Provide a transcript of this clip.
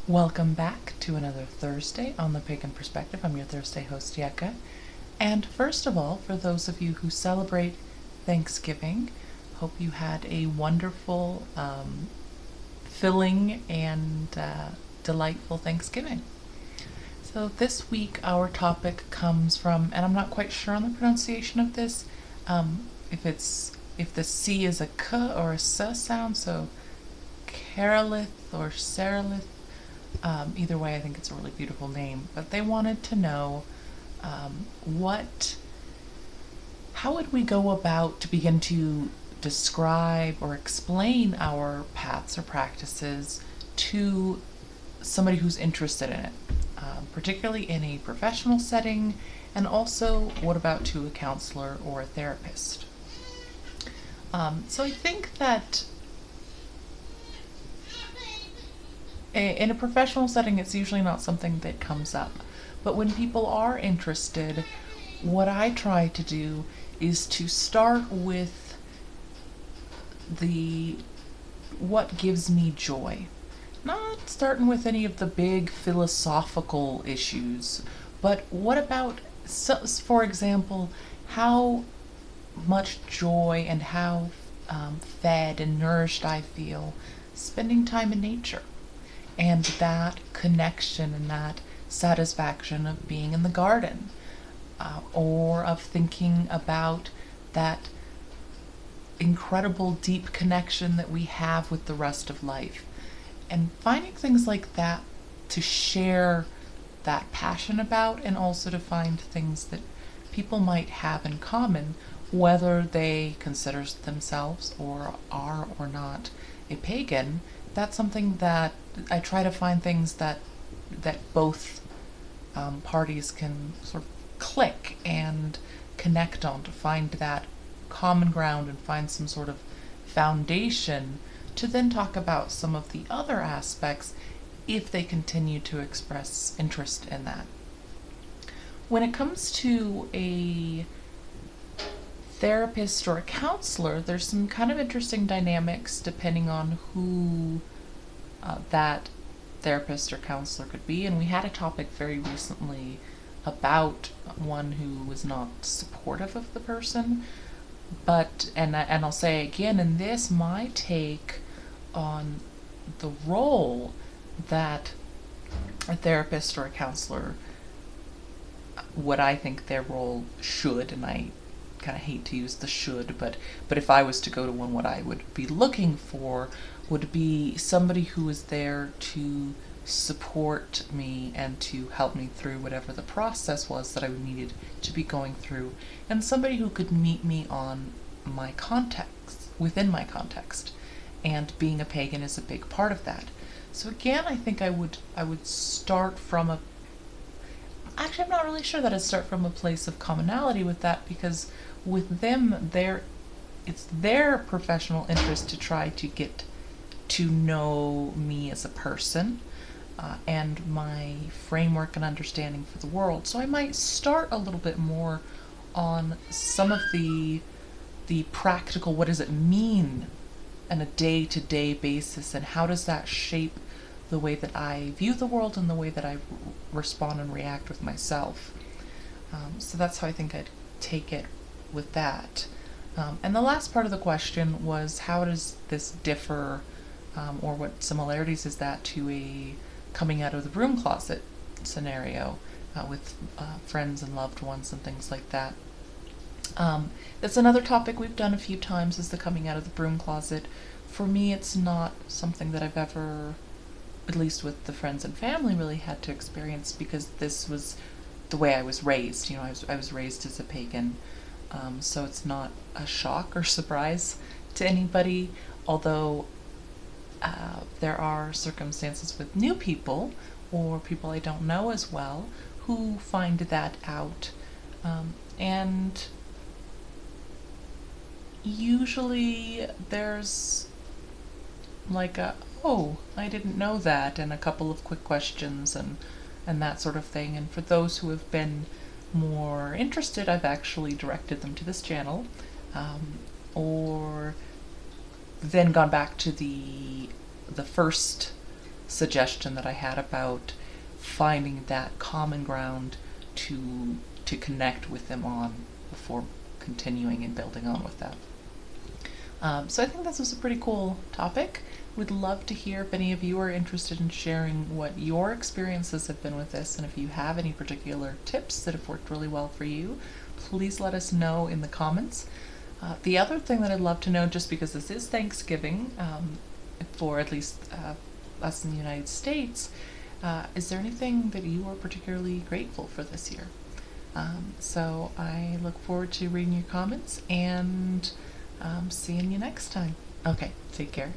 Welcome back to another Thursday on the Pagan Perspective. I'm your Thursday host, Yeka. And first of all, for those of you who celebrate Thanksgiving, hope you had a wonderful, filling, and delightful Thanksgiving. So this week our topic comes from, and I'm not quite sure on the pronunciation of this, if the C is a K or a S sound, so Carolith or Saralith. Either way, I think it's a really beautiful name. But they wanted to know how would we go about to begin to describe or explain our paths or practices to somebody who's interested in it, particularly in a professional setting, and also what about to a counselor or a therapist. So I think that in a professional setting, it's usually not something that comes up. But when people are interested, what I try to do is to start with what gives me joy. Not starting with any of the big philosophical issues, but what about, for example, how much joy and how fed and nourished I feel spending time in nature. And that connection and that satisfaction of being in the garden, or of thinking about that incredible deep connection that we have with the rest of life. And finding things like that to share that passion about, and also to find things that people might have in common, whether they consider themselves or are or not a pagan. That's something that I try to find things that both parties can sort of click and connect on, to find that common ground and find some sort of foundation to then talk about some of the other aspects if they continue to express interest in that. When it comes to a therapist or a counselor, there's some kind of interesting dynamics depending on who that therapist or counselor could be. And we had a topic very recently about one who was not supportive of the person. But, and I'll say again in this, my take on the role that a therapist or a counselor, what I think their role should, and I kind of hate to use the should, but if I was to go to one, what I would be looking for would be somebody who is there to support me and to help me through whatever the process was that I needed to be going through, and somebody who could meet me on my context, within my context, and being a pagan is a big part of that. So again, I think I would start from actually, I'm not really sure that I'd start from a place of commonality with that, because with them, it's their professional interest to try to get to know me as a person, and my framework and understanding for the world. So I might start a little bit more on some of the practical, what does it mean on a day-to-day basis, and how does that shape the way that I view the world and the way that I respond and react with myself. So that's how I think I'd take it with that. And the last part of the question was, how does this differ, or what similarities is that to a coming out of the broom closet scenario with friends and loved ones and things like that. That's another topic we've done a few times, is the coming out of the broom closet. For me, it's not something that I've ever, at least with the friends and family, really had to experience, because this was the way I was raised. You know, I was raised as a pagan, so it's not a shock or surprise to anybody, although there are circumstances with new people or people I don't know as well who find that out, and usually there's like oh, I didn't know that, and a couple of quick questions and that sort of thing. And for those who have been more interested, I've actually directed them to this channel, or then gone back to the first suggestion that I had about finding that common ground to connect with them on before continuing and building on with that. So I think this was a pretty cool topic. Would love to hear if any of you are interested in sharing what your experiences have been with this, and if you have any particular tips that have worked really well for you, please let us know in the comments. The other thing that I'd love to know, just because this is Thanksgiving, for at least us in the United States, is there anything that you are particularly grateful for this year? So I look forward to reading your comments and seeing you next time. Okay, take care.